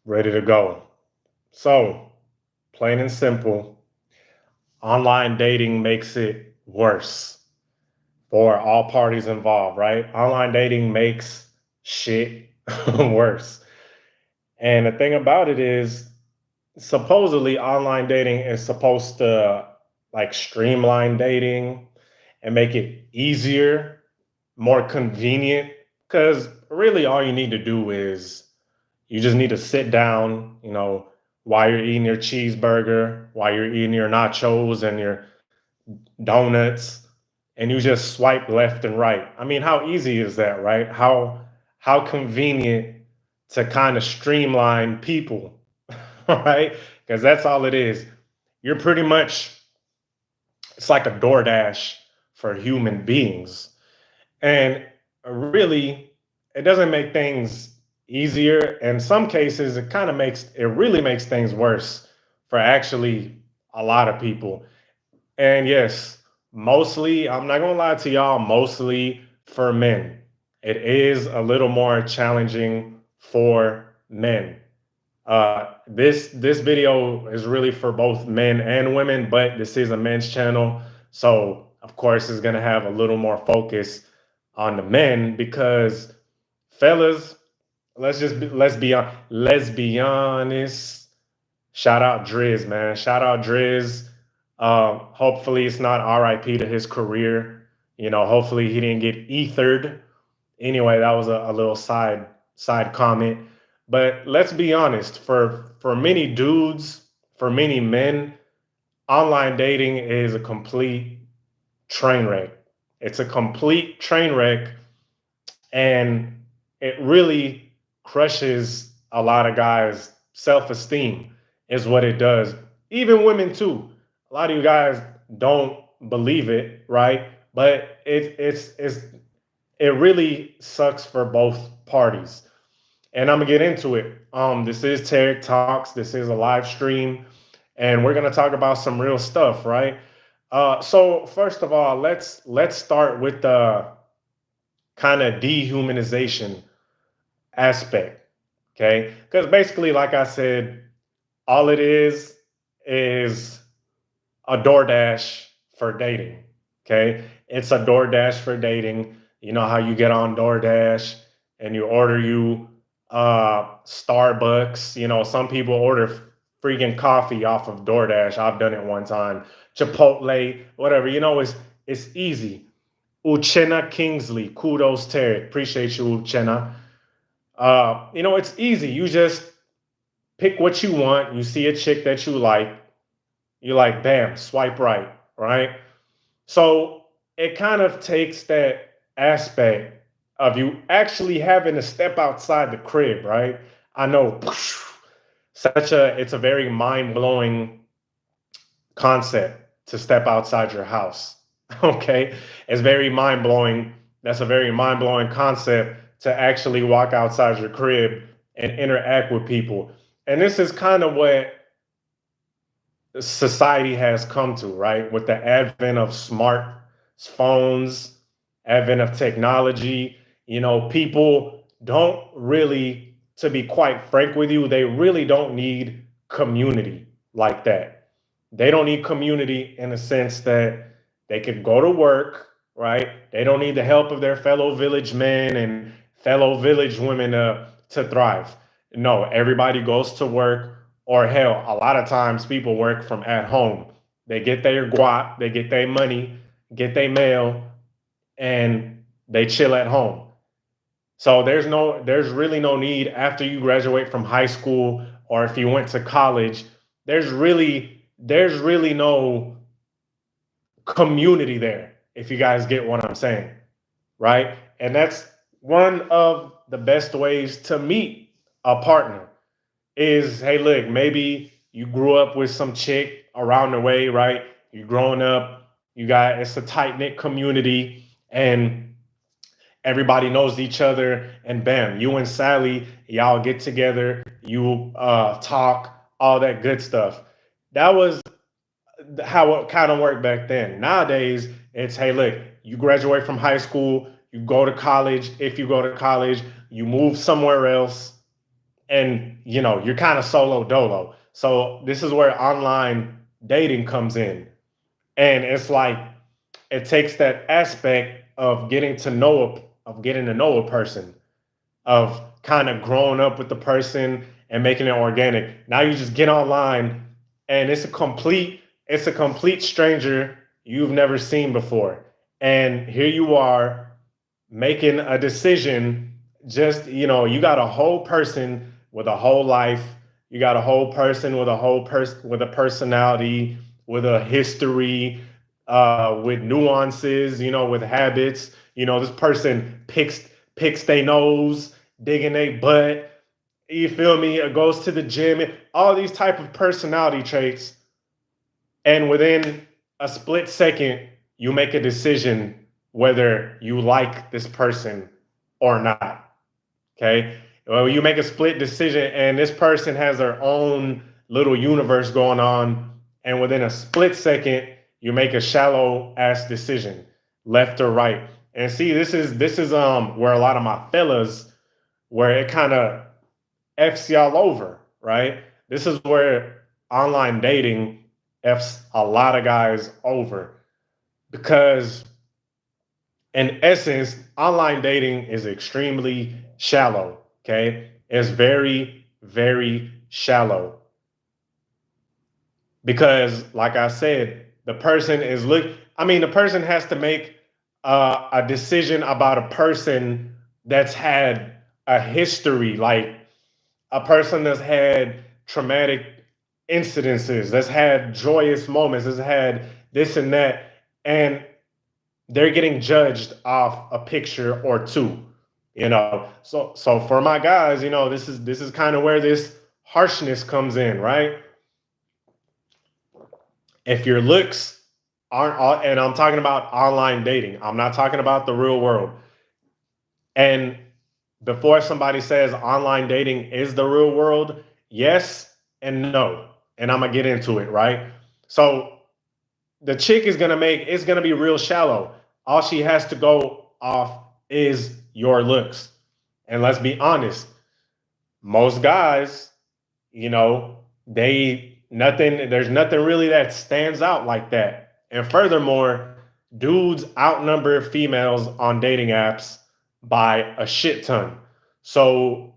Ready to go. So, plain and simple, online dating makes it worse for all parties involved, right? Online dating makes shit worse. And the thing about it is, supposedly, online dating is supposed to like streamline dating and make it easier, more convenient. Because really, all you need to do is you just need to sit down, while you're eating your cheeseburger, while you're eating your nachos and your donuts, and you just swipe left and right. I mean, how easy is that, right? How convenient to kind of streamline people, right? Because that's all it is. You're pretty much it's like a DoorDash for human beings. And really, it doesn't make things easier. In some cases, it really makes things worse for actually a lot of people. And yes, mostly, I'm not gonna lie to y'all, mostly for men. It is a little more challenging for men. This video is really for both men and women, but this is a men's channel, so of course it's gonna have a little more focus on the men because, fellas, let's be honest. Shout out Driz, man. Shout out Driz. Hopefully it's not RIP to his career. Hopefully he didn't get ethered. Anyway, that was a little side comment. But let's be honest, for many dudes, for many men, online dating is a complete train wreck. It's a complete train wreck, and it really crushes a lot of guys' self-esteem, is what it does. Even women too. A lot of you guys don't believe it, right? But it really sucks for both parties. And I'm gonna get into it. This is Tarek Talks. This is a live stream, and we're gonna talk about some real stuff, right? So first of all, let's start with the kind of dehumanization aspect, okay? Because basically, like I said, all it is a DoorDash for dating, okay? It's a DoorDash for dating. You know how you get on DoorDash and you order Starbucks. Some people order freaking coffee off of DoorDash. I've done it one time. Chipotle, whatever. It's easy. Uchenna Kingsley, kudos Tarek. Appreciate you, Uchenna. It's easy. You just pick what you want. You see a chick that you like. You like, bam, swipe right? So it kind of takes that aspect of you actually having to step outside the crib, right? I know it's a very mind-blowing concept to step outside your house. Okay? It's very mind-blowing. That's a very mind-blowing concept to actually walk outside your crib and interact with people. And this is kind of what society has come to, right? With the advent of smartphones, advent of technology, people don't really, to be quite frank with you, they really don't need community like that. They don't need community in the sense that they could go to work, right? They don't need the help of their fellow village men and fellow village women to thrive. No, everybody goes to work, or hell, a lot of times people work from at home. They get their guap, they get their money, get their mail, and they chill at home. So there's really no need after you graduate from high school, or if you went to college, there's really no community there, if you guys get what I'm saying, right? And that's one of the best ways to meet a partner is, hey, look, maybe you grew up with some chick around the way, right? You growing up, it's a tight knit community, and everybody knows each other, and bam, you and Sally, y'all get together, you talk, all that good stuff. That was how it kind of worked back then. Nowadays, it's, hey, look, you graduate from high school, you go to college. If you go to college, you move somewhere else, and you're kind of solo dolo. So this is where online dating comes in, and it's like it takes that aspect of getting to know a person, of kind of growing up with the person and making it organic. Now you just get online and it's a complete stranger you've never seen before. And here you are making a decision. Just, you got a whole person with a whole life. You got a whole person with a with a personality, with a history, with nuances, with habits. This person picks their nose, digging their butt. You feel me? It goes to the gym. All these type of personality traits, and within a split second, you make a decision whether you like this person or not. Okay. Well, you make a split decision, and this person has their own little universe going on. And within a split second, you make a shallow ass decision, left or right. And see, this is where a lot of my fellas, where it kind of F's y'all over, right? This is where online dating F's a lot of guys over, because in essence, online dating is extremely shallow. Okay. It's very, very shallow, because, like I said, the person has to make a decision about a person that's had a history, like a person that's had traumatic incidences, that's had joyous moments, that's had this and that, and they're getting judged off a picture or two. So for my guys, this is kind of where this harshness comes in, right? If your looks and I'm talking about online dating, I'm not talking about the real world. And before somebody says online dating is the real world, yes and no. And I'm gonna get into it, right? So the chick it's gonna be real shallow. All she has to go off is your looks. And let's be honest, most guys, there's nothing really that stands out like that. And furthermore, dudes outnumber females on dating apps by a shit ton. So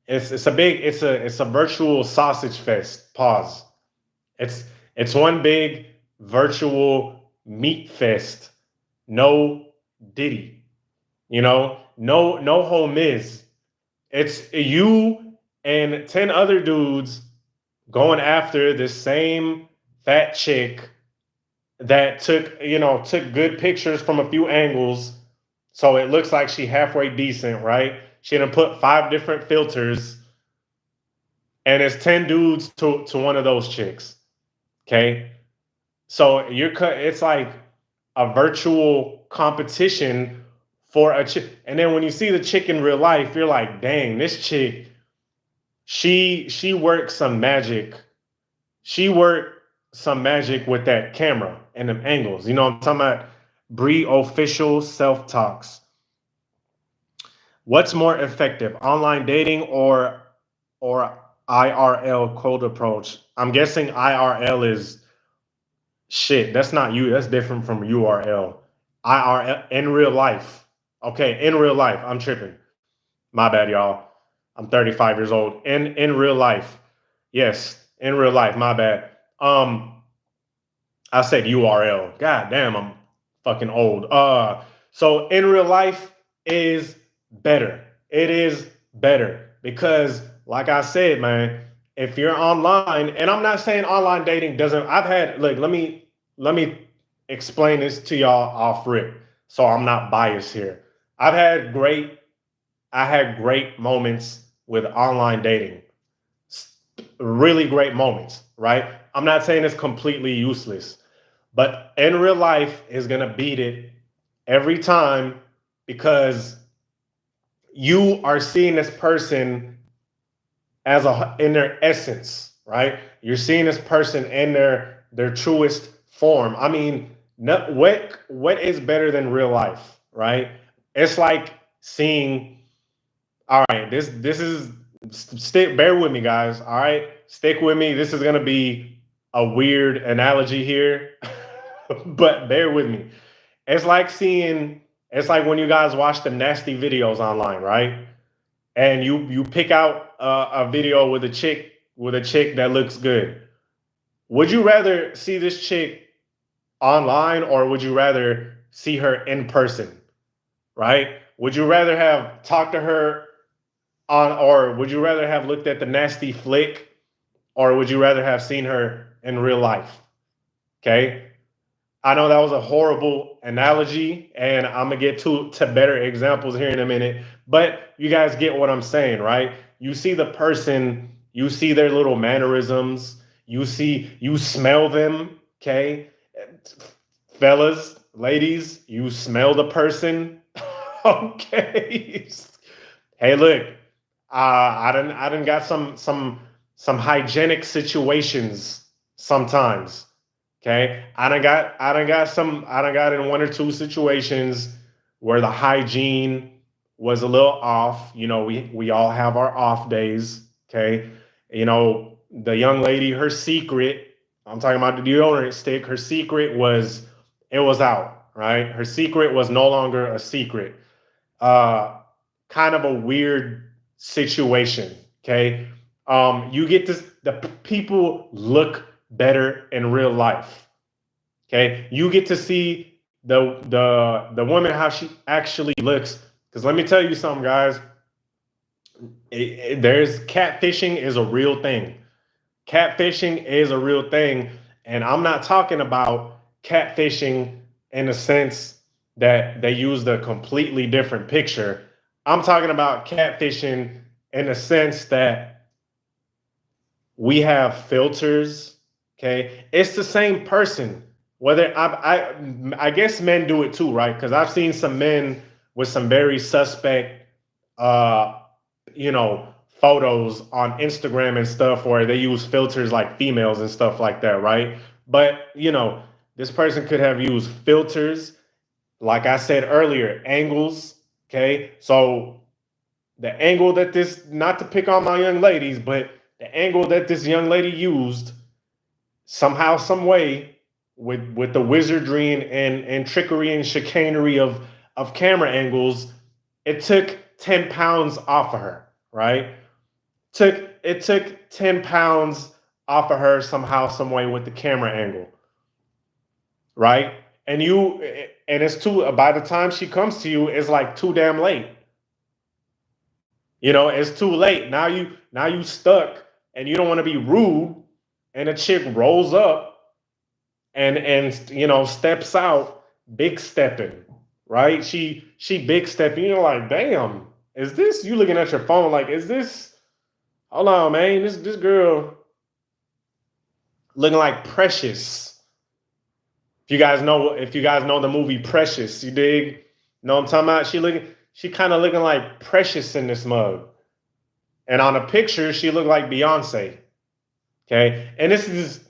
it's a virtual sausage fest. Pause. It's it's one big virtual meat fest. No Diddy. No home is. It's you and 10 other dudes going after the same fat chick that took good pictures from a few angles, so it looks like she halfway decent, right? She done put 5 different filters, and it's 10 dudes to one of those chicks. Okay. So it's like a virtual competition for a chick. And then when you see the chick in real life, you're like, dang, this chick, she works some magic. She worked some magic with that camera and them angles. I'm talking about? Bree official self talks. What's more effective, online dating or IRL cold approach? I'm guessing IRL is shit. That's not you. That's different from URL. IRL in real life. Okay, in real life. I'm tripping. My bad, y'all. I'm 35 years old. In real life. Yes, in real life. My bad. I said URL. God damn, I'm fucking old. So in real life is better. It is better because, like I said, man, if you're online, and I'm not saying online dating doesn't. I've had look. Let me explain this to y'all off rip, so I'm not biased here. I've had great. I had great moments with online dating, really great moments, right? I'm not saying it's completely useless, but in real life is gonna beat it every time, because you are seeing this person in their essence, right? You're seeing this person in their truest form. I mean, what is better than real life, right? It's like seeing, all right, this is bear with me, guys. All right, stick with me. This is gonna be a weird analogy here, but bear with me. It's like seeing. It's like when you guys watch the nasty videos online, right? And you pick out a video with a chick that looks good. Would you rather see this chick online or would you rather see her in person? Right? Would you rather have talked to her or would you rather have looked at the nasty flick or would you rather have seen her in real life? Okay. I know that was a horrible analogy, and I'm gonna get to better examples here in a minute. But you guys get what I'm saying, right? You see the person, you see their little mannerisms, you smell them, okay? Fellas, ladies, you smell the person, okay? Hey, look, I done got some hygienic situations sometimes. Okay, I done got in one or two situations where the hygiene was a little off. You know, we all have our off days. Okay, you know the young lady, her secret. I'm talking about the deodorant stick. Her secret was it was out. Right, her secret was no longer a secret. Uh, Kind of a weird situation. Okay, you get this. The people look better in real life. Okay, you get to see the woman how she actually looks. Because let me tell you something, guys. There's catfishing is a real thing. Catfishing is a real thing, and I'm not talking about catfishing in the sense that they used a completely different picture. I'm talking about catfishing in the sense that we have filters. Okay, it's the same person. Whether I guess men do it too, right? Because I've seen some men with some very suspect, uh, you know, photos on Instagram and stuff where they use filters like females and stuff like that, right? But you know, this person could have used filters, like I said earlier, angles. Okay, so the angle that this, not to pick on my young ladies, but the angle that this young lady used somehow, some way, with the wizardry and trickery and chicanery of camera angles, it took 10 pounds off of her, right? Took 10 pounds off of her somehow, some way with the camera angle, right? And it's too, by the time she comes to you, it's like too damn late. You know, it's too late. Now you stuck and you don't want to be rude. And a chick rolls up and you know steps out, big stepping, right? She big stepping. You're like, damn, is this you looking at your phone like, is this hold on, man, this girl looking like Precious. If you guys know the movie Precious, you dig? Know what I'm talking about? She kind of looking like Precious in this mug. And on a picture, she looked like Beyonce. Okay. And this is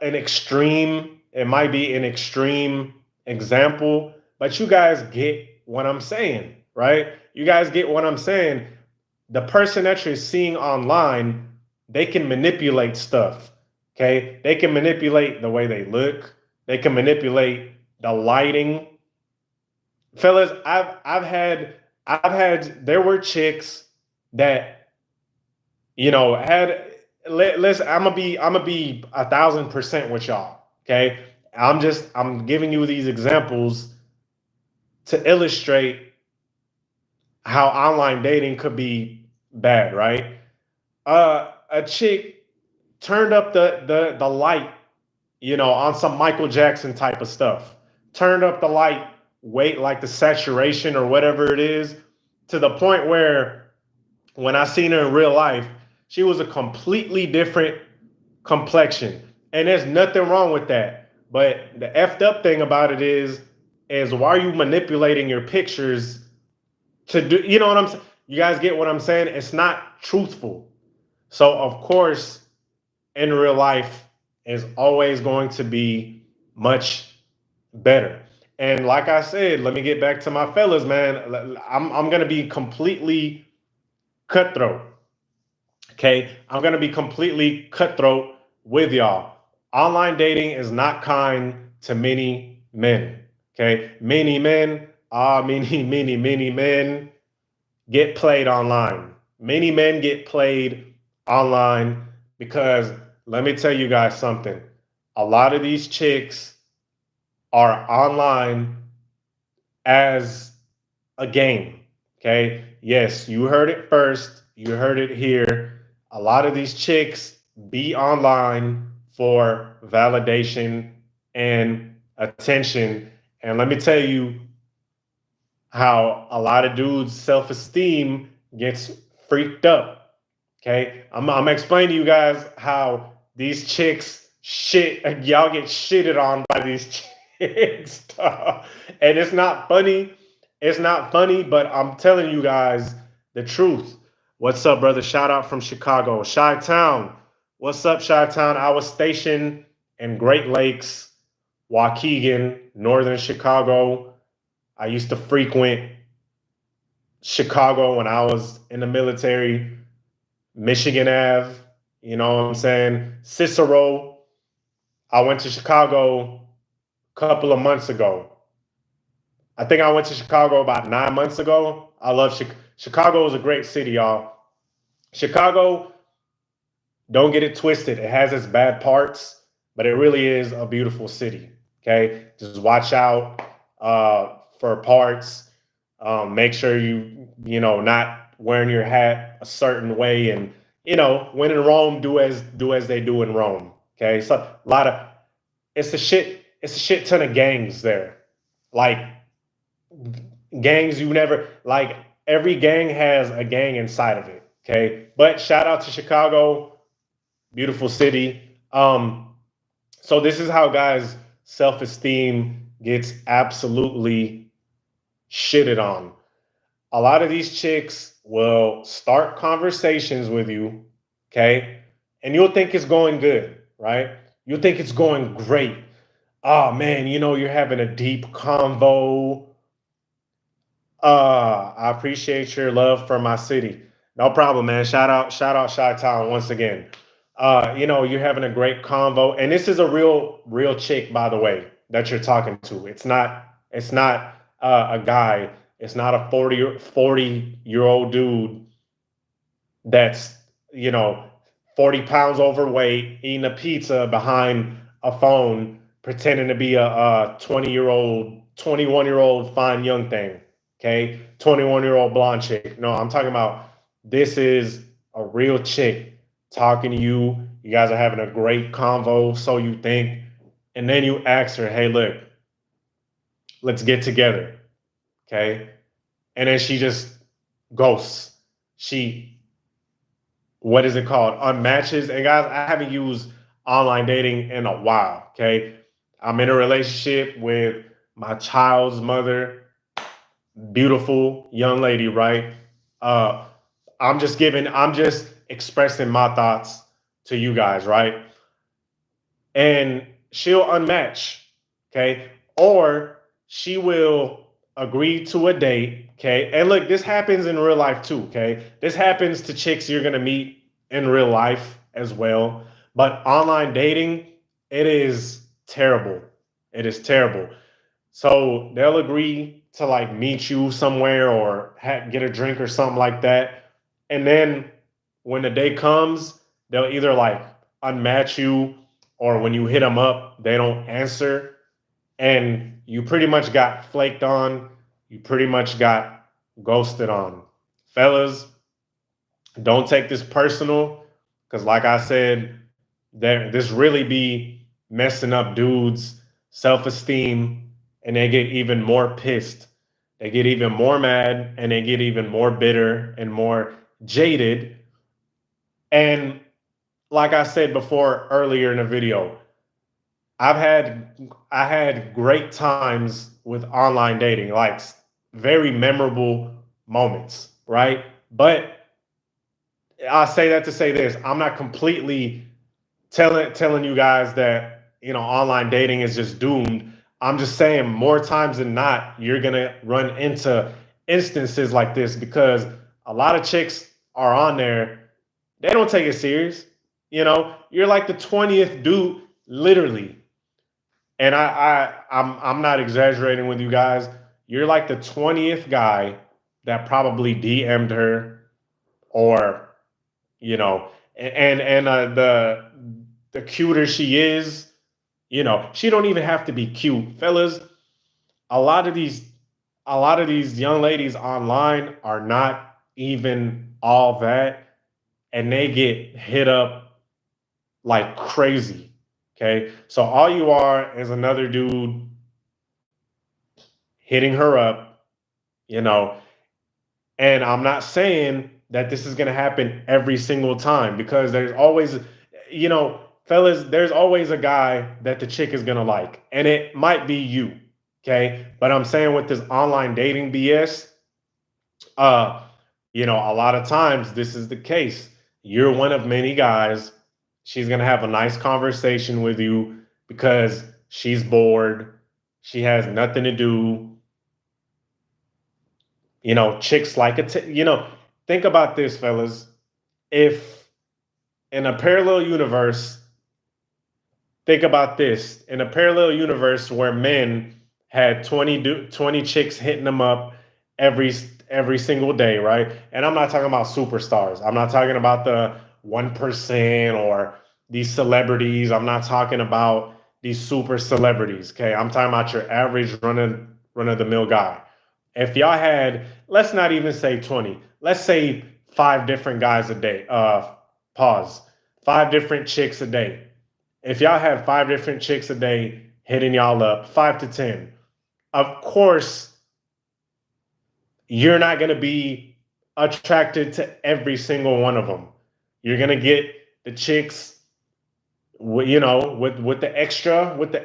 an extreme, it might be an extreme example, but you guys get what I'm saying, right? You guys get what I'm saying. The person that you're seeing online, they can manipulate stuff. Okay. They can manipulate the way they look, they can manipulate the lighting. Fellas, there were chicks that, you know, listen, I'm gonna be 1,000% with y'all. Okay. I'm giving you these examples to illustrate how online dating could be bad, right? A chick turned up the light, you know, on some Michael Jackson type of stuff. Turned up the light, weight like the saturation or whatever it is, to the point where when I seen her in real life, she was a completely different complexion. And there's nothing wrong with that. But the effed up thing about it is why are you manipulating your pictures to do, you know what I'm saying? You guys get what I'm saying? It's not truthful. So of course, in real life is always going to be much better. And like I said, let me get back to my fellas, man. I'm gonna be completely cutthroat. Okay, I'm gonna be completely cutthroat with y'all. Online dating is not kind to many men. Okay, many men, many men get played online. Many men get played online because let me tell you guys something. A lot of these chicks are online as a game. Okay. Yes, you heard it first. You heard it here. A lot of these chicks be online for validation and attention. And let me tell you how a lot of dudes' self esteem gets freaked up. Okay. I'm explaining to you guys how these chicks y'all get shitted on by these chicks. And it's not funny. It's not funny, but I'm telling you guys the truth. What's up, brother? Shout out from Chicago. Chi-Town. What's up, Chi-Town? I was stationed in Great Lakes, Waukegan, northern Chicago. I used to frequent Chicago when I was in the military. Michigan Ave, you know what I'm saying? Cicero. I went to Chicago a couple of months ago. I think I went to Chicago about 9 months ago. I love Chicago is a great city, y'all. Chicago, don't get it twisted. It has its bad parts, but it really is a beautiful city. Okay, just watch out for parts. Make sure not wearing your hat a certain way, and when in Rome, do as they do in Rome. Okay, so a lot of it's a shit ton of gangs there, like gangs you never like. Every gang has a gang inside of it. Okay, but shout out to Chicago, beautiful city. So this is how guys' self-esteem gets absolutely shitted on. A lot of these chicks will start conversations with you, okay? And you'll think it's going good, right? You'll think it's going great. Oh man, you're having a deep convo. I appreciate your love for my city. No problem, man. Shout out Chi-Town once again. You're having a great convo. And this is a real chick, by the way, that you're talking to. It's not a guy. It's not a 40-year-old dude that's, you know, 40 pounds overweight, eating a pizza behind a phone, pretending to be a 20-year-old, 21-year-old fine young thing. Okay. 21-year-old blonde chick. No, I'm talking about this is a real chick talking to you. You guys are having a great convo, so you think. And then you ask her, hey, look, let's get together. Okay. And then she just ghosts. She, what is it called? Unmatches. And guys, I haven't used online dating in a while. Okay. I'm in a relationship with my child's mother, beautiful young lady, right? Uh, I'm just expressing my thoughts to you guys, right? And she'll unmatch, okay? Or she will agree to a date, okay? And look, this happens in real life too, okay? This happens to chicks you're gonna meet in real life as well. But online dating, it is terrible. It is terrible. So they'll agree to like meet you somewhere or get a drink or something like that. And then when the day comes, they'll either like unmatch you, or when you hit them up, they don't answer. And you pretty much got flaked on. You pretty much got ghosted on. Fellas, don't take this personal, because like I said, this really be messing up dudes' self-esteem, and they get even more pissed. They get even more mad, and they get even more bitter and more jaded. And like I said before earlier in the video, I had great times with online dating, like very memorable moments, right? But I say that to say this: I'm not completely telling you guys that online dating is just doomed. I'm just saying more times than not, you're gonna run into instances like this because a lot of chicks are on there, they don't take it serious. You're like the 20th dude, literally. And I'm not exaggerating with you guys. You're like the 20th guy that probably DM'd her, or the cuter she is, she don't even have to be cute, fellas. A lot of these a lot of these young ladies online are not even all that, and they get hit up like crazy. Okay, so all you are is another dude hitting her up, you know. And I'm not saying that this is going to happen every single time, because there's always, fellas, there's always a guy that the chick is going to like, and it might be you. Okay. But I'm saying with this online dating BS, uh, a lot of times this is the case. You're one of many guys. She's going to have a nice conversation with you because she's bored. She has nothing to do. Chicks like it. Think about this, fellas. If in a parallel universe, think about this. In a parallel universe where men had 20 chicks hitting them up every every single day, right? And I'm not talking about superstars. I'm not talking about the 1% or these celebrities. I'm not talking about these super celebrities. Okay. I'm talking about your average run of the mill guy. If y'all had, let's not even say 20, let's say five different guys a day, pause, five different chicks a day. If y'all had five different chicks a day hitting y'all up, 5 to 10, of course, you're not going to be attracted to every single one of them. You're going to get the chicks, with the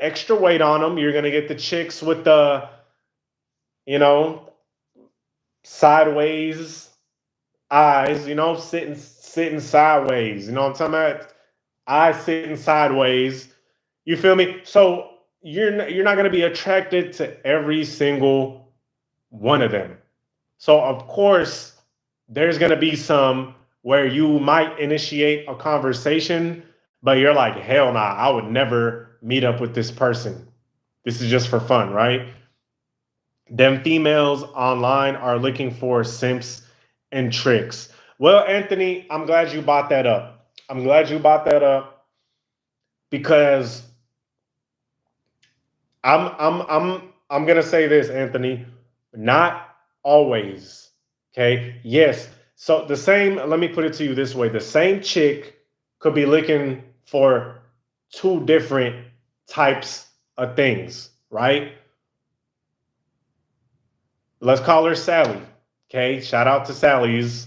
extra weight on them. You're going to get the chicks with the, you know, sideways eyes, sitting sideways. You know what I'm talking about? Eyes sitting sideways. You feel me? So you're not going to be attracted to every single one of them. So of course, there's going to be some where you might initiate a conversation, but you're like, hell nah, I would never meet up with this person. This is just for fun, right? Them females online are looking for simps and tricks. Well, Anthony, I'm glad you brought that up. I'm glad you brought that up because I'm gonna say this, Anthony. Not always. Okay. Yes. So the same, let me put it to you this way. The same chick could be looking for two different types of things, right? Let's call her Sally. Okay. Shout out to Sally's.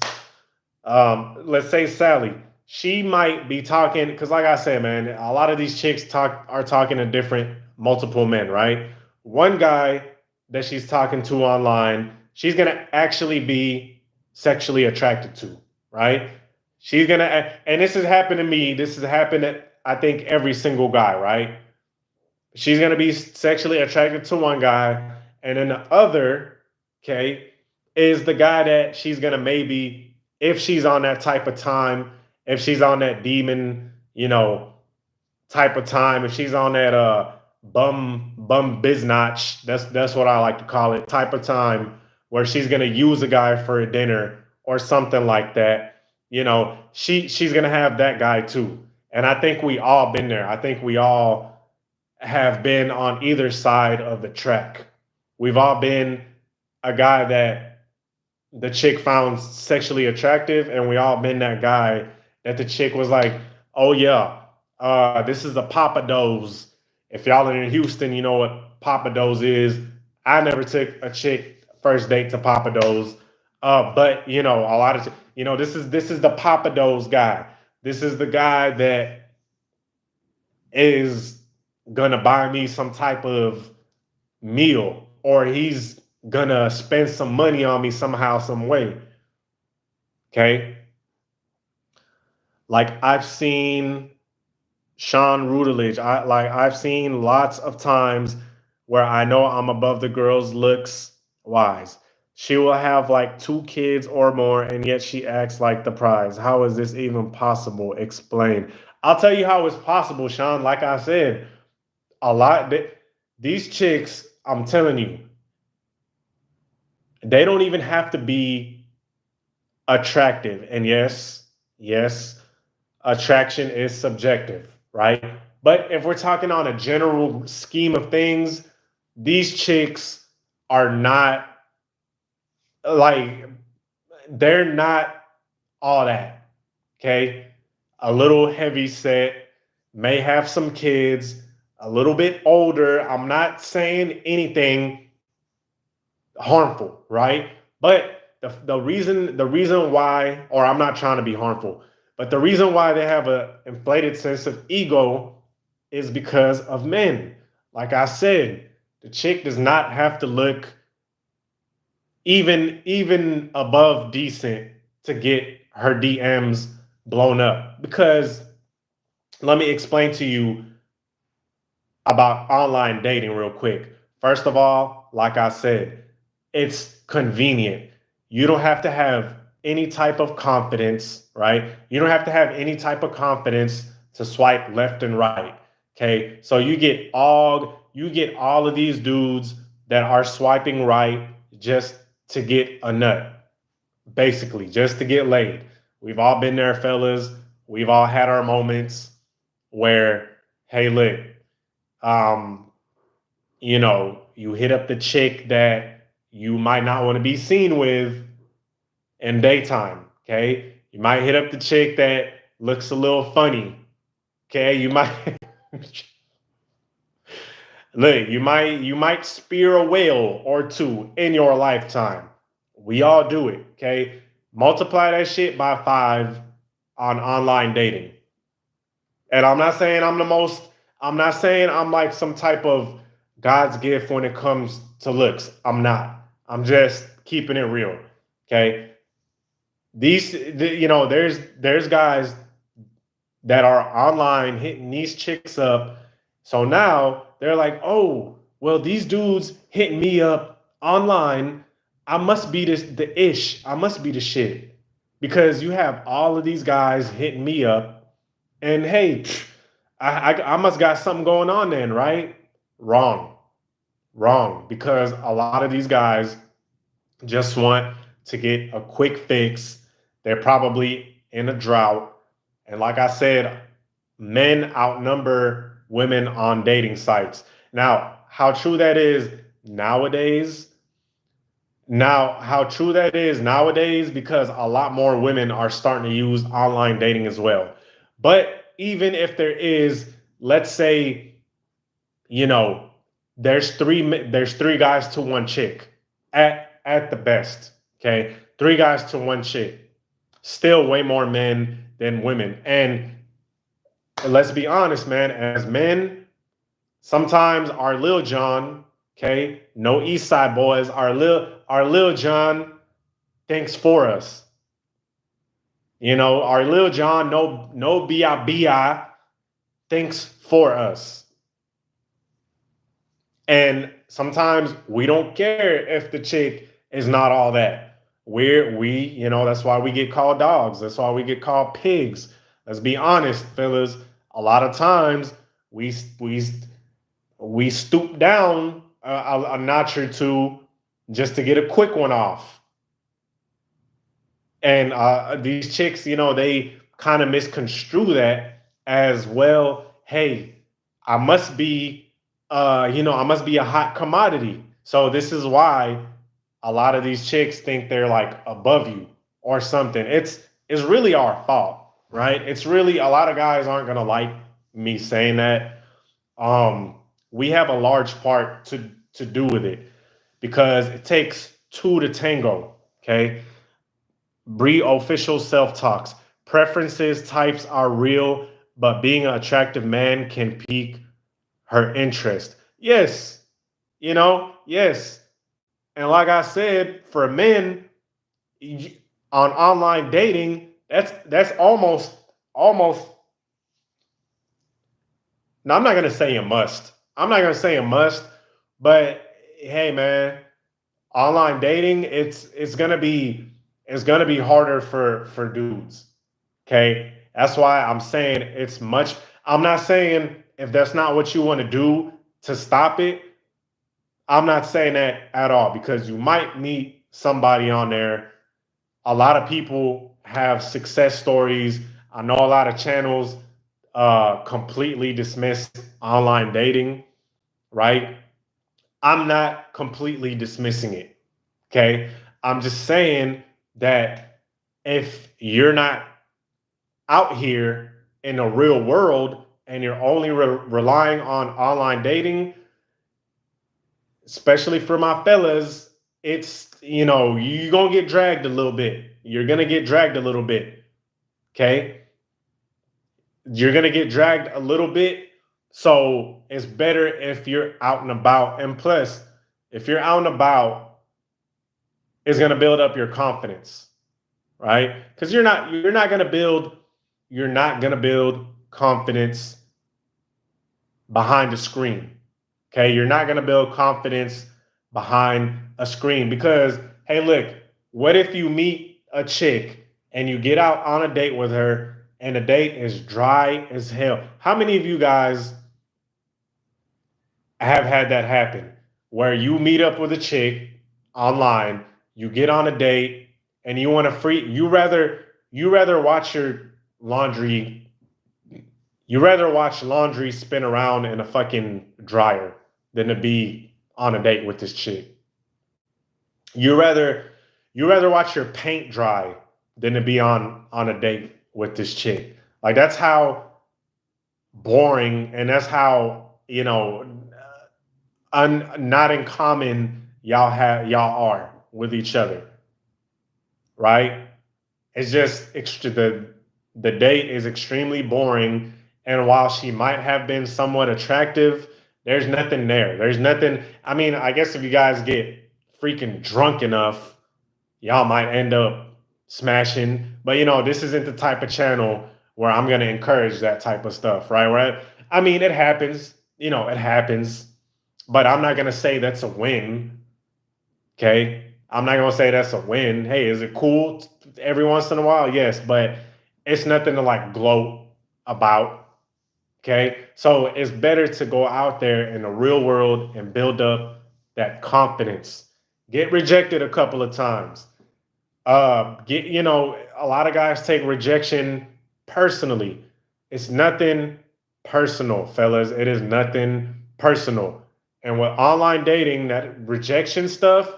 Let's say Sally. She might be talking because, like I said, man, a lot of these chicks are talking to different multiple men, right? One guy that she's talking to online, she's gonna actually be sexually attracted to, right? She's gonna, and this has happened to me. This has happened to, I think, every single guy, right? She's gonna be sexually attracted to one guy, and then the other, okay, is the guy that she's gonna maybe, if she's on that type of time, if she's on that demon, type of time, if she's on that bum biznatch, that's what I like to call it, type of time where she's gonna use a guy for a dinner or something like that. She's gonna have that guy too. And I think we all been there. I think we all have been on either side of the track. We've all been a guy that the chick found sexually attractive, and we all been that guy that the chick was like, "Oh yeah, this is a Papa Do's." If y'all are in Houston, you know what Papa Do's is. I never took a chick first date to Papa Do's, but a lot of this is the Papa Do's guy. This is the guy that is gonna buy me some type of meal, or he's gonna spend some money on me somehow, some way. Okay. Like I've seen Sean Rudelige. I've seen lots of times where I know I'm above the girl's looks wise. She will have like 2 kids or more, and yet she acts like the prize. How is this even possible? Explain. I'll tell you how it's possible, Sean. Like I said, a lot these chicks, I'm telling you, they don't even have to be attractive. And yes, attraction is subjective, right? But if we're talking on a general scheme of things, these chicks are not like they're not all that. Okay. A little heavy set, may have some kids, a little bit older. I'm not saying anything harmful, right? But the reason why, or I'm not trying to be harmful, but the reason why they have a inflated sense of ego is because of men. Like I said, the chick does not have to look even above decent to get her DMs blown up. Because let me explain to you about online dating real quick. First of all, like I said, it's convenient. You don't have to have any type of confidence, right? You don't have to have any type of confidence to swipe left and right. Okay? So you get all of these dudes that are swiping right just to get a nut, basically, just to get laid. We've all been there, fellas. We've all had our moments where, hey, look, um, you hit up the chick that you might not want to be seen with in daytime. Okay. You might hit up the chick that looks a little funny. Okay. You might look, you might spear a whale or two in your lifetime. We all do it. Okay. Multiply that shit by 5 on online dating. And I'm not saying I'm like some type of God's gift when it comes to looks. I'm not. I'm just keeping it real. Okay. There's guys that are online hitting these chicks up. So now they're like, oh, well, these dudes hitting me up online. I must be the ish. I must be the shit. Because you have all of these guys hitting me up. And hey, I must got something going on then, right? Wrong. Wrong. Because a lot of these guys just want to get a quick fix. They're probably in a drought. And like I said, men outnumber women on dating sites. Now, how true that is nowadays, because a lot more women are starting to use online dating as well. But even if there is, let's say, you know, there's three guys to one chick at the best. Okay, 3 guys to one chick. Still way more men than women. And let's be honest, man, as men, sometimes our Lil John, okay, no East Side boys, our Lil John thinks for us. Our Lil John, no bi thinks for us. And sometimes we don't care if the chick is not all that. That's why we get called dogs. That's why we get called pigs. Let's be honest, fellas. A lot of times we we we stoop down a notch or two just to get a quick one off. And these chicks, they kind of misconstrue that as well. Hey, I must be, I must be a hot commodity. So this is why a lot of these chicks think they're like above you or something. It's really our fault, right? It's really a lot of guys aren't gonna like me saying that. We have a large part to do with it because it takes two to tango. Okay, Bree official self talks. Preferences types are real, but being an attractive man can pique her interest. Yes, yes. And like I said, for men on online dating, that's almost. Now I'm not gonna say a must. I'm not gonna say a must, but hey, man, online dating, it's gonna be harder for dudes. Okay. That's why I'm saying I'm not saying if that's not what you want to do to stop it. I'm not saying that at all because you might meet somebody on there. A lot of people have success stories. I know a lot of channels completely dismiss online dating, right? I'm not completely dismissing it. Okay. I'm just saying that if you're not out here in the real world and you're only relying on online dating, especially for my fellas, it's, you're going to get dragged a little bit. You're going to get dragged a little bit. Okay. You're going to get dragged a little bit. So it's better if you're out and about. And plus, if you're out and about, it's going to build up your confidence, right? Because you're not going to build confidence behind a screen. Okay. You're not going to build confidence behind a screen because, hey, look, what if you meet a chick and you get out on a date with her and the date is dry as hell? How many of you guys have had that happen where you meet up with a chick online, you get on a date and you want to you rather watch your laundry you rather watch laundry spin around in a fucking dryer than to be on a date with this chick. You rather you rather watch your paint dry than to be on a date with this chick. Like that's how boring and that's how, not in common y'all are with each other, right? It's just the date is extremely boring, and while she might have been somewhat attractive, there's nothing there. There's nothing. I mean, I guess if you guys get freaking drunk enough, y'all might end up smashing. But this isn't the type of channel where I'm gonna encourage that type of stuff, right? Right? I mean, it happens. It happens, but I'm not gonna say that's a win. Okay. I'm not gonna say that's a win. Hey, is it cool every once in a while? Yes, but it's nothing to like gloat about. Okay. So it's better to go out there in the real world and build up that confidence. Get rejected a couple of times. A lot of guys take rejection personally. It's nothing personal, fellas. It is nothing personal. And with online dating, that rejection stuff,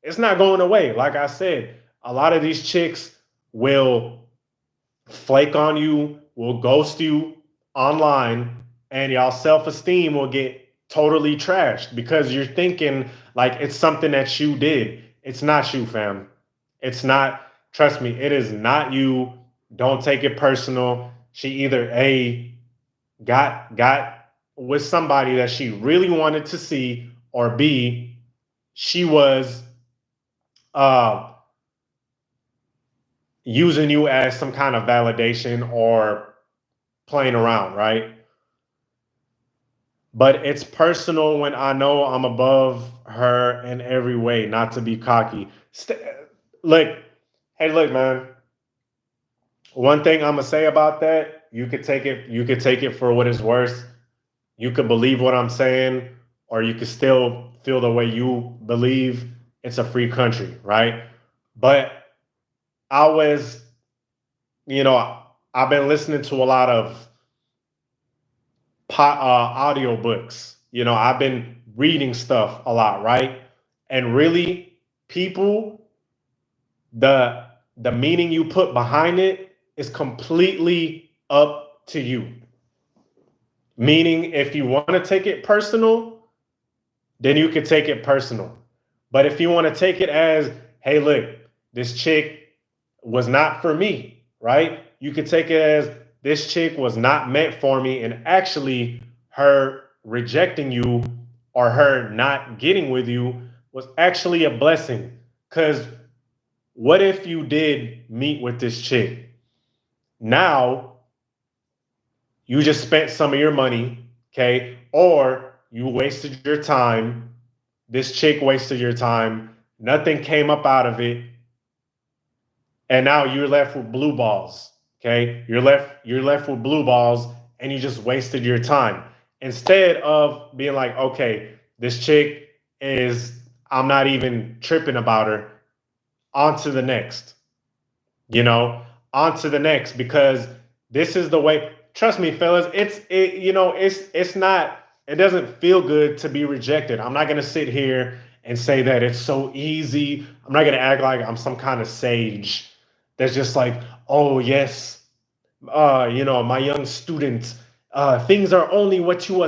it's not going away. Like I said, a lot of these chicks will flake on you, will ghost you online, and y'all self-esteem will get totally trashed because you're thinking like it's something that you did. It's not you, fam. It's not, trust me, it is not you. Don't take it personal. She either A got with somebody that she really wanted to see, or B, she was uh using you as some kind of validation or playing around, right? But it's personal when I know I'm above her in every way, not to be cocky. Look, hey, look, man. One thing I'm gonna say about that, you could take it for what it's worth. You could believe what I'm saying, or you could still feel the way you believe. It's a free country, right? But I was, you know, I've been listening to a lot of audio books. I've been reading stuff a lot, right? And really, people, the the meaning you put behind it is completely up to you. Meaning, if you want to take it personal, then you can take it personal. But if you want to take it as, hey, look, this chick was not for me, right? You could take it as this chick was not meant for me. And actually, her rejecting you or her not getting with you was actually a blessing. Because what if you did meet with this chick? Now you just spent some of your money, okay? Or you wasted your time. This chick wasted your time. Nothing came up out of it. And now you're left with blue balls. Okay. You're left with blue balls and you just wasted your time. Instead of being like, okay, this chick is, I'm not even tripping about her. On to the next, you know, on to the next, because this is the way. Trust me, fellas, it's not, it doesn't feel good to be rejected. I'm not gonna sit here and say that it's so easy. I'm not gonna act like I'm some kind of sage that's just like, oh yes, my young student, things are only what you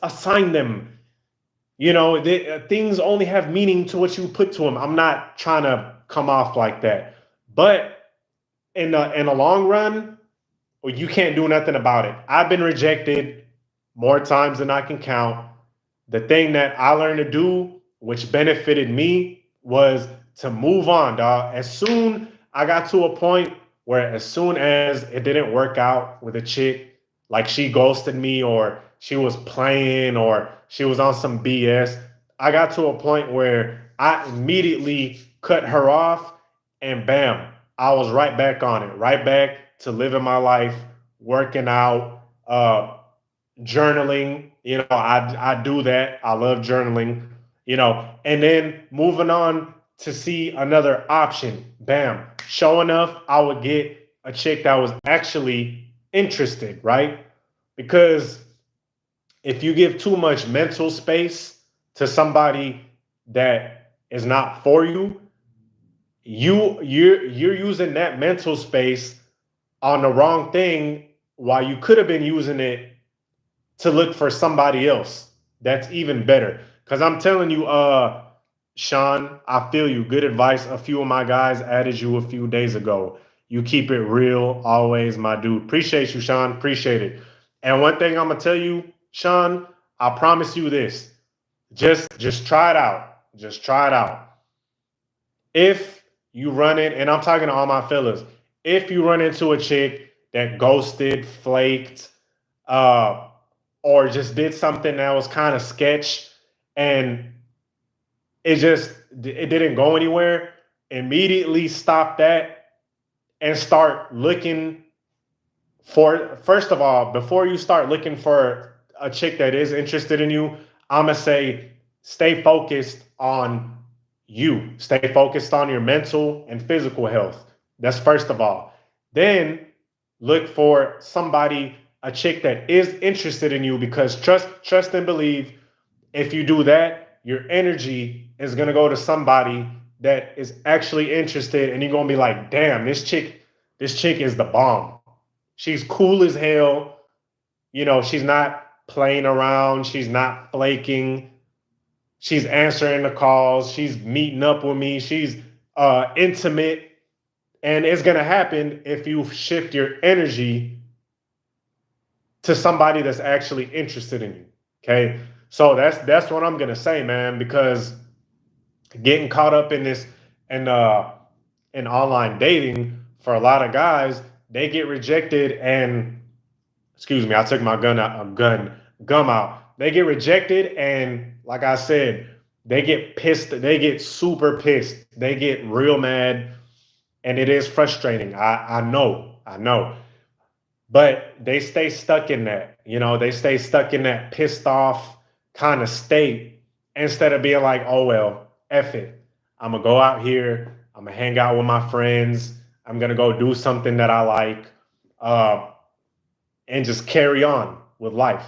assign them. Things only have meaning to what you put to them. I'm not trying to come off like that, but in the long run, well, you can't do nothing about it. I've been rejected more times than I can count. The thing that I learned to do, which benefited me, was to move on, dog. As soon I got to a point where, as soon as it didn't work out with a chick, like she ghosted me or she was playing or she was on some BS, I got to a point where I immediately cut her off, and bam, I was right back on it, right back to living my life, working out, journaling. I do that. I love journaling. And then moving on to see another option. Bam. Sure enough, I would get a chick that was actually interested, right? Because if you give too much mental space to somebody that is not for you, you're using that mental space on the wrong thing, while you could have been using it to look for somebody else that's even better. Because I'm telling you, Sean, I feel you. Good advice. A few of my guys added you a few days ago. You keep it real always, my dude. Appreciate you, Sean. Appreciate it. And one thing I'm gonna tell you, Sean, I promise you this. Just try it out. Just try it out. If you run in, and I'm talking to all my fellas, if you run into a chick that ghosted, flaked, uh, or just did something that was kind of sketch, and it didn't go anywhere, immediately stop that and start looking for, first of all, before you start looking for a chick that is interested in you, I'm gonna say stay focused on you. Stay focused on your mental and physical health. That's first of all. Then look for somebody, a chick that is interested in you, because trust and believe, if you do that, your energy is gonna go to somebody that is actually interested, and you're gonna be like, damn, this chick is the bomb. She's cool as hell. She's not playing around. She's not flaking. She's answering the calls. She's meeting up with me. She's intimate. And it's going to happen if you shift your energy to somebody that's actually interested in you. Okay. So that's what I'm going to say, man, because getting caught up in this and in online dating, for a lot of guys, they get rejected, and excuse me, I took my gum out. They get rejected, and like I said, they get pissed. They get super pissed. They get real mad, and it is frustrating. I know, but they stay stuck in that. They stay stuck in that pissed off kind of state, instead of being like, oh well, F it. I'm gonna go out here. I'm gonna hang out with my friends. I'm gonna go do something that I like. Uh, and just carry on with life,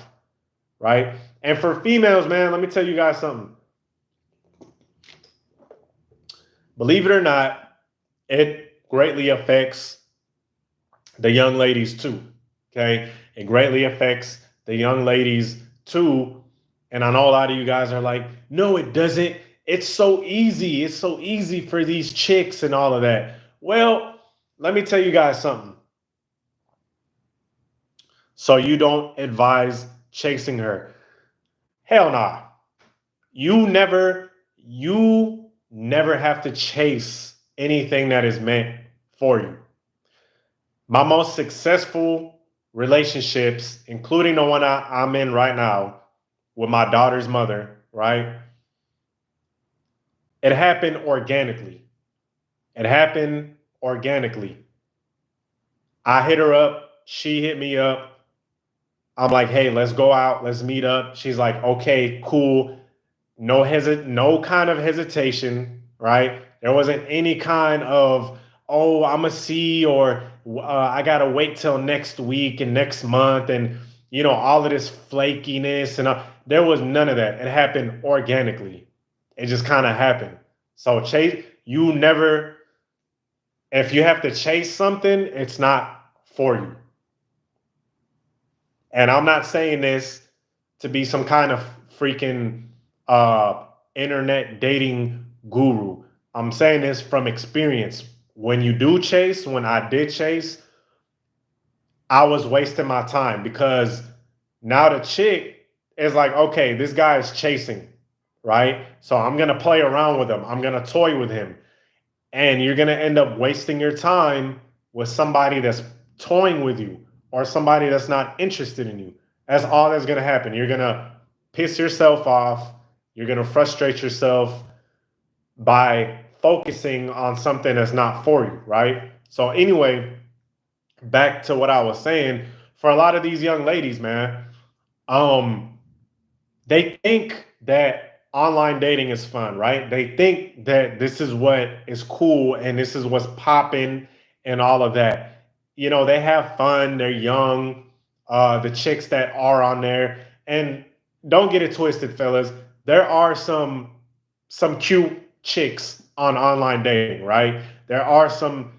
right? And for females, man, let me tell you guys something. Believe it or not, it greatly affects the young ladies too. Okay. It greatly affects the young ladies too. And I know a lot of you guys are like, no, it doesn't. It's so easy. It's so easy for these chicks and all of that. Well, let me tell you guys something. So you don't advise chasing her? Hell nah. You never have to chase anything that is meant for you. My most successful relationships, including the one I'm in right now with my daughter's mother, right? It happened organically. It happened organically. I hit her up. She hit me up. I'm like, hey, let's go out. Let's meet up. She's like, okay, cool. No kind of hesitation, right? There wasn't any kind of, oh, I'm a see, or I gotta wait till next week and next month, and all of this flakiness, and there was none of that. It happened organically. It just kind of happened. So chase, you never, if you have to chase something, it's not for you. And I'm not saying this to be some kind of freaking uh, internet dating guru. I'm saying this from experience. When you do chase, when I did chase, I was wasting my time because now the chick is like, okay, this guy is chasing, right? So I'm going to play around with him. I'm going to toy with him. And you're going to end up wasting your time with somebody that's toying with you or somebody that's not interested in you. That's all that's going to happen. You're going to piss yourself off. You're going to frustrate yourself by focusing on something that's not for you, right? So, anyway, back to what I was saying. For a lot of these young ladies, man, um, they think that online dating is fun, right? They think that this is what is cool and this is what's popping and all of that. They have fun, they're young, the chicks that are on there. And don't get it twisted, fellas. There are some cute chicks on online dating, right? There are some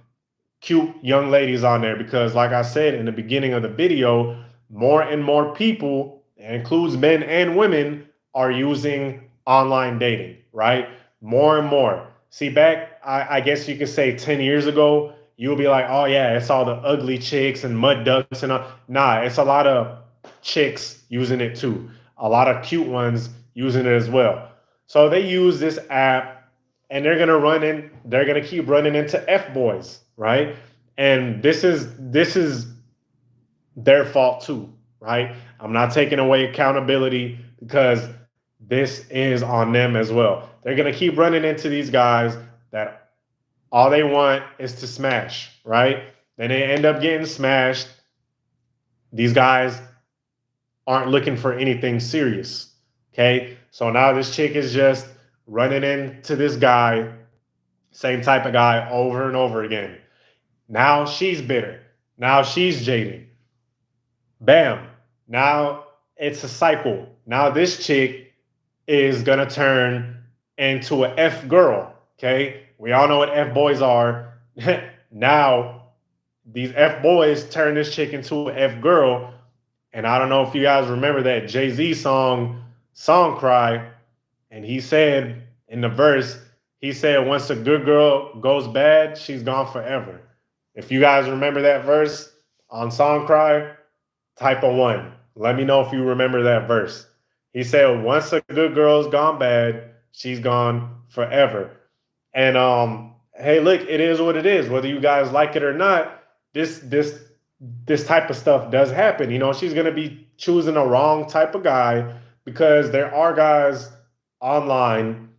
cute young ladies on there because, like I said in the beginning of the video, more and more people, it includes men and women, are using online dating, right? More and more. See, back, I guess you could say 10 years ago, you'll be like, oh yeah, it's all the ugly chicks and mud ducks and all. Nah, it's a lot of chicks using it too. A lot of cute ones using it as well. So they use this app and they're gonna keep running into F boys, right? And this is their fault too, right? I'm not taking away accountability because this is on them as well. They're gonna keep running into these guys that all they want is to smash, right? Then they end up getting smashed. These guys aren't looking for anything serious. Okay. So now this chick is just running into this guy, same type of guy over and over again. Now she's bitter. Now she's jaded. Bam. Now it's a cycle. Now this chick is going to turn into an F girl. Okay. We all know what F boys are. Now these F boys turn this chick into an F girl. And I don't know if you guys remember that Jay-Z song Cry. And he said in the verse, he said, once a good girl goes bad, she's gone forever. If you guys remember that verse on Song Cry, type a one. Let me know if you remember that verse. He said, once a good girl's gone bad, she's gone forever. And hey, look, it is what it is. Whether you guys like it or not, this type of stuff does happen. She's gonna be choosing the wrong type of guy because there are guys online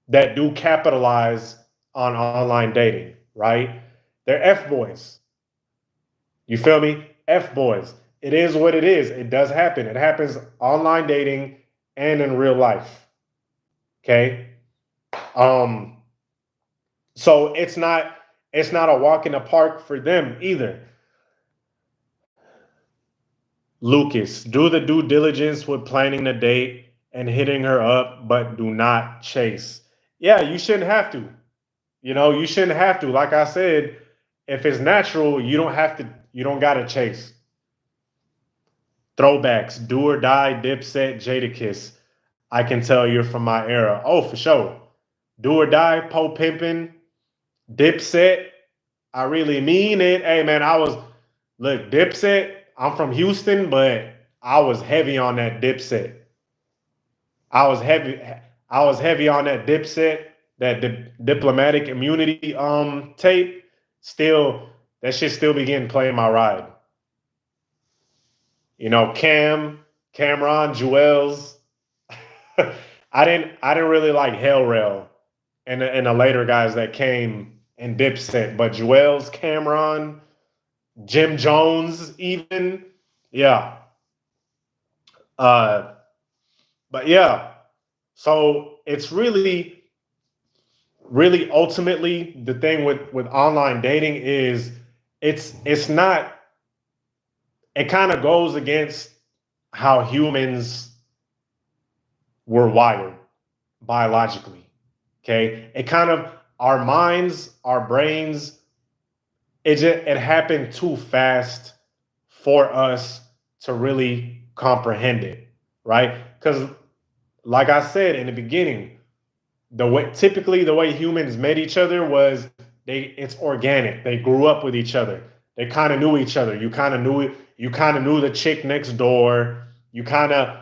that do capitalize on online dating, right? They're F boys. You feel me? F boys. It is what it is. It does happen. It happens online dating and in real life. Okay? So it's not a walk in the park for them either. Lucas, do the due diligence with planning the date and hitting her up, but do not chase. Yeah, you shouldn't have to. You shouldn't have to. Like I said, if it's natural, you don't have to, you don't gotta chase. Throwbacks, do or die, Dipset, Jadakiss. I can tell you're from my era. Oh, for sure. Do or die, Poe Pimpin', Dipset. I really mean it. Hey man, look, Dipset, I'm from Houston, but I was heavy on that Dipset. I was heavy. I was heavy on that Dipset, that diplomatic immunity tape. Still, that shit still be getting played in my ride. Cameron, Jewels. I didn't really like Hell Rail. and the later guys that came in Dipset. But Joel's Cameron, Jim Jones, even, yeah. Uh, but yeah, so it's really ultimately the thing with online dating is it's not, it kind of goes against how humans were wired biologically. Okay, it kind of, our minds, our brains, it happened too fast for us to really comprehend it, right? Because like I said in the beginning, the way humans met each other was, it's organic. They grew up with each other. They kind of knew each other. You kind of knew the chick next door. You kind of,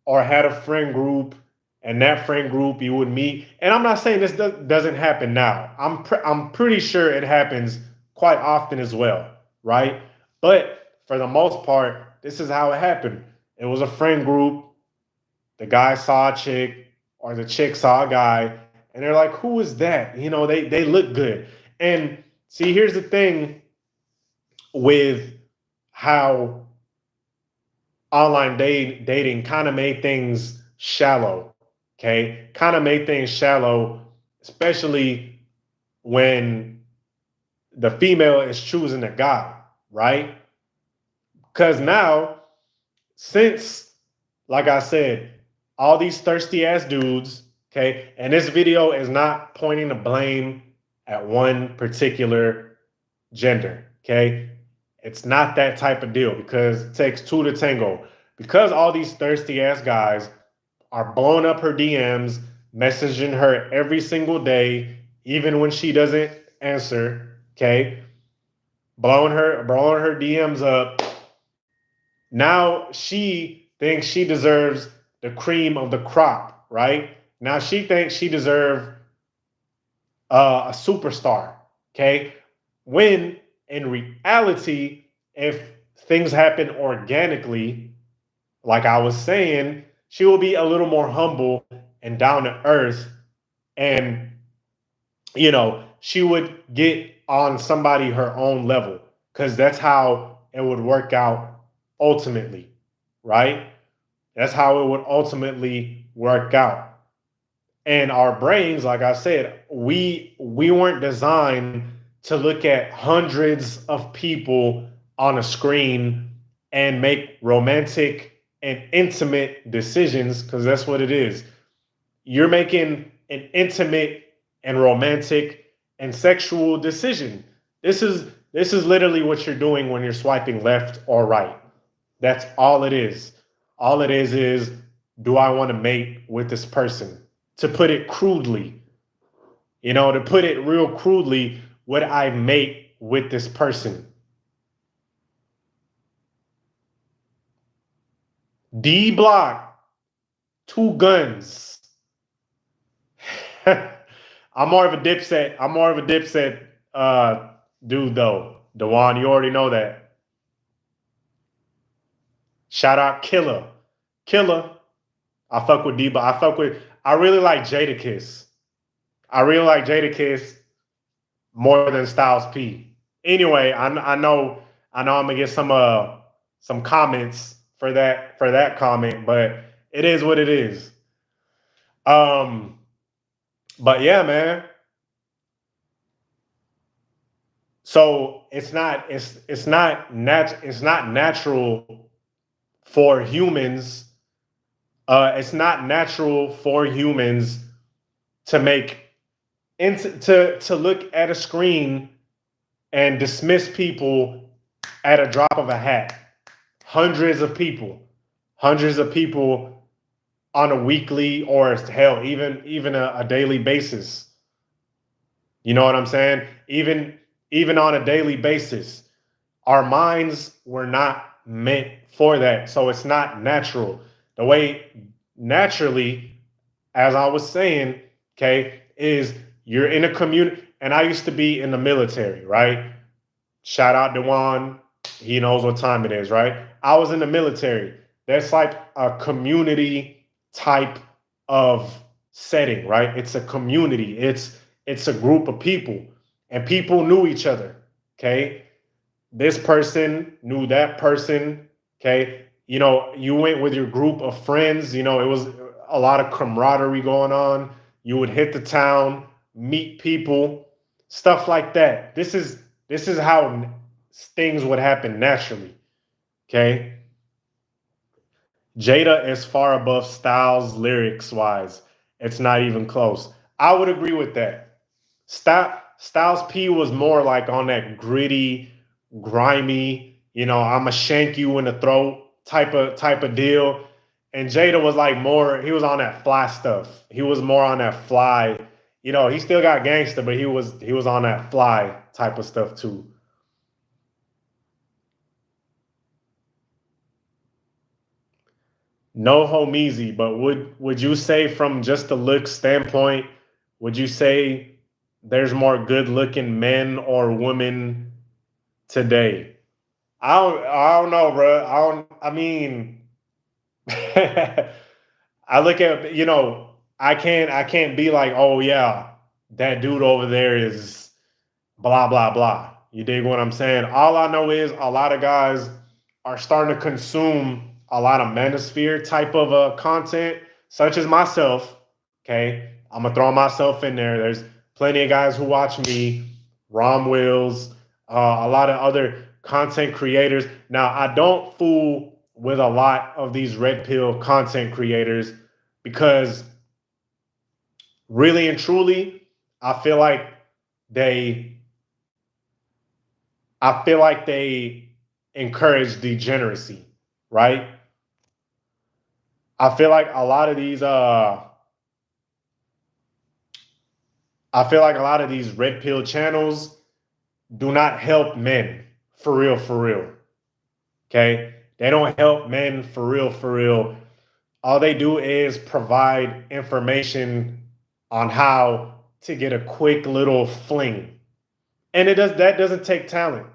or had a friend group, and that friend group you would meet. And I'm not saying this doesn't happen now. I'm pretty sure it happens quite often as well, right? But for the most part, this is how it happened. It was a friend group. The guy saw a chick, or the chick saw a guy, and they're like, "Who is that?" They look good. And see, here's the thing with how dating kind of made things shallow. Okay, kind of made things shallow, especially when the female is choosing a guy, right? Because now, since, like I said, all these thirsty ass dudes, okay, and this video is not pointing the blame at one particular gender, okay? It's not that type of deal, because it takes two to tango. Because all these thirsty ass guys are blowing up her DMs, messaging her every single day, even when she doesn't answer, okay? Blowing her DMs up. Now she thinks she deserves the cream of the crop, right? Now she thinks she deserves a superstar, okay? When in reality, if things happen organically, like I was saying, she will be a little more humble and down to earth, and she would get on somebody her own level, because that's how it would work out ultimately, right? That's how it would ultimately work out. And our brains, like I said, we weren't designed to look at hundreds of people on a screen and make romantic and intimate decisions, because that's what it is. You're making an intimate and romantic and sexual decision. This is literally what you're doing when you're swiping left or right. That's all it is. All it is, do I want to mate with this person? To put it crudely, to put it real crudely, would I mate with this person? D Block, two guns. I'm more of a Dipset. I'm more of a Dipset dude though. Dewan, you already know that. Shout out Killer. Killer. I fuck with D Block. I really like Jadakiss. I really like Jadakiss more than Styles P. Anyway, I know I'm gonna get some comments for that comment, but it is what it is. Um, but yeah, man. So it's not natural for humans. It's not natural for humans to make to look at a screen and dismiss people at a drop of a hat. Hundreds of people, hundreds of people on a weekly, or hell, even a daily basis. You know what I'm saying? Even on a daily basis, our minds were not meant for that. So it's not natural. The way naturally, as I was saying, okay, is you're in a community, and I used to be in the military, right? Shout out Dewan. He knows what time it is, right? I was in the military. That's like a community type of setting, right? It's a community. It's a group of people, and people knew each other. Okay, this person knew that person. Okay, you went with your group of friends. It was a lot of camaraderie going on. You would hit the town, meet people, stuff like that. This is how things would happen naturally. Okay, Jada is far above Styles lyrics wise. It's not even close. I would agree with that. Styles P was more like on that gritty, grimy, I'ma shank you in the throat type of deal. And Jada was like more, he was on that fly stuff. He was more on that fly. He still got gangster, but he was on that fly type of stuff too. No homeasy, but would you say from just the look standpoint, would you say there's more good looking men or women today? I don't know, bro. I mean, I look at, I can't be like, oh yeah, that dude over there is blah blah blah. You dig what I'm saying? All I know is a lot of guys are starting to consume a lot of manosphere type of content, such as myself. Okay, I'm gonna throw myself in there. There's plenty of guys who watch me, Rom Wills, a lot of other content creators. Now, I don't fool with a lot of these red pill content creators because really and truly, I feel like they I feel like they encourage degeneracy, right? I feel like a lot of these I feel like a lot of these red pill channels do not help men for real, for real. Okay? They don't help men for real, for real. All they do is provide information on how to get a quick little fling. And that doesn't take talent.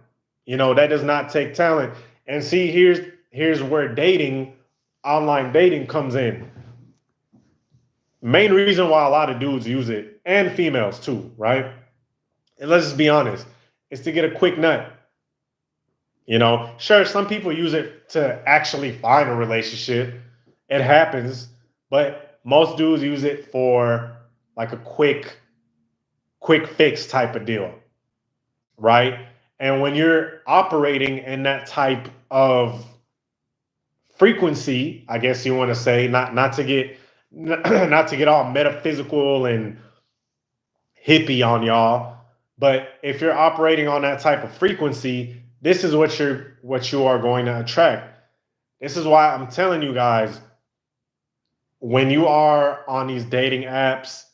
That does not take talent. And see, here's where online dating comes in. Main reason why a lot of dudes use it, and females too, right? And let's just be honest, is to get a quick nut. Sure, some people use it to actually find a relationship. It happens, but most dudes use it for like a quick fix type of deal, right? And when you're operating in that type of frequency, I guess you want to say, not to get not to get all metaphysical and hippie on y'all, but if you're operating on that type of frequency, this is what you are going to attract. This is why I'm telling you guys, when you are on these dating apps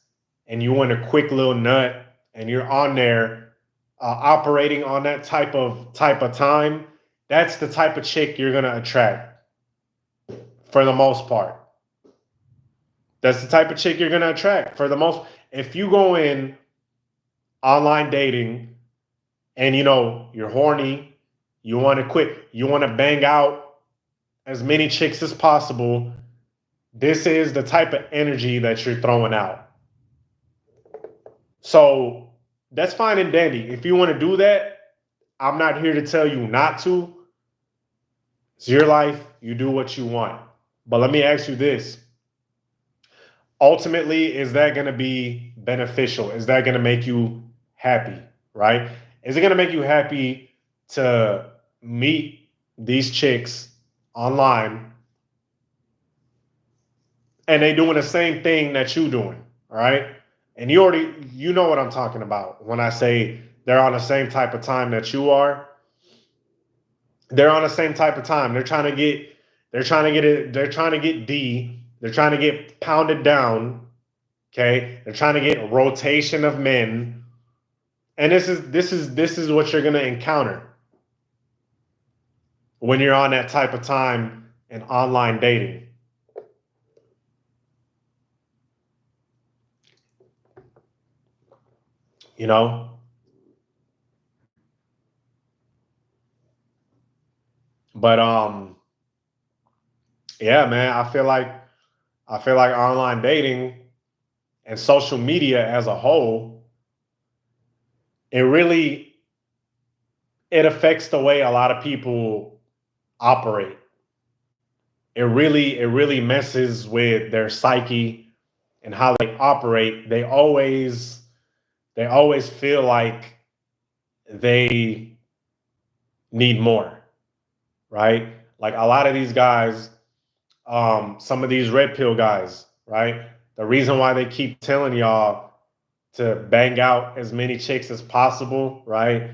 and you want a quick little nut and you're on there operating on that type of time, that's the type of chick you're gonna attract for the most part. That's the type of chick you're gonna attract for the most. If you go in online dating and you're horny, you want to quit, you want to bang out as many chicks as possible, this is the type of energy that you're throwing out. So that's fine and dandy. If you want to do that, I'm not here to tell you not to. It's your life. You do what you want. But let me ask you this. Ultimately, is that going to be beneficial? Is that going to make you happy? Right? Is it going to make you happy to meet these chicks online and they doing the same thing that you doing? All right. And you know what I'm talking about when I say they're on the same type of time that you are. They're on the same type of time. They're trying to get D. They're trying to get pounded down. Okay. They're trying to get a rotation of men. And this is what you're gonna encounter when you're on that type of time in online dating. You know? But yeah, man, I feel like online dating. and social media as a whole, it really it affects the way a lot of people operate. It really messes with their psyche and how they operate. They always feel like they need more, right? Like a lot of these guys, some of these red pill guys, right? The reason why they keep telling y'all to bang out as many chicks as possible, right?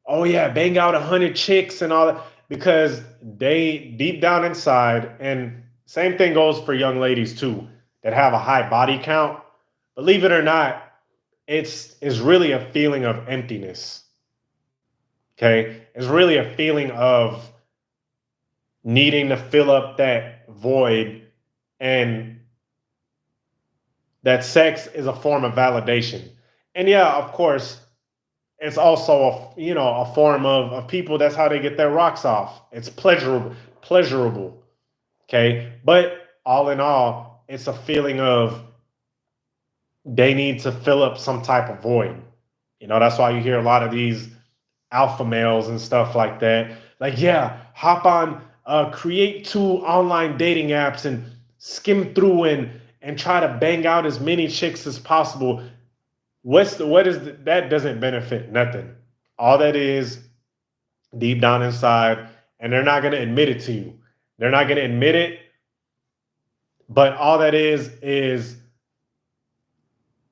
Oh yeah, bang out 100 chicks and all that, because they deep down inside, and same thing goes for young ladies too that have a high body count. Believe it or not, it's really a feeling of emptiness. Okay, it's really a feeling of needing to fill up that void, and that sex is a form of validation. And yeah, of course, it's also a form of people. That's how they get their rocks off. It's pleasurable. Okay, but all in all, it's a feeling of they need to fill up some type of void. That's why you hear a lot of these alpha males and stuff like that. Like, yeah, hop on, create 2 online dating apps and skim through and try to bang out as many chicks as possible. That doesn't benefit nothing. All that is deep down inside, and they're not going to admit it to you. They're not going to admit it, but all that is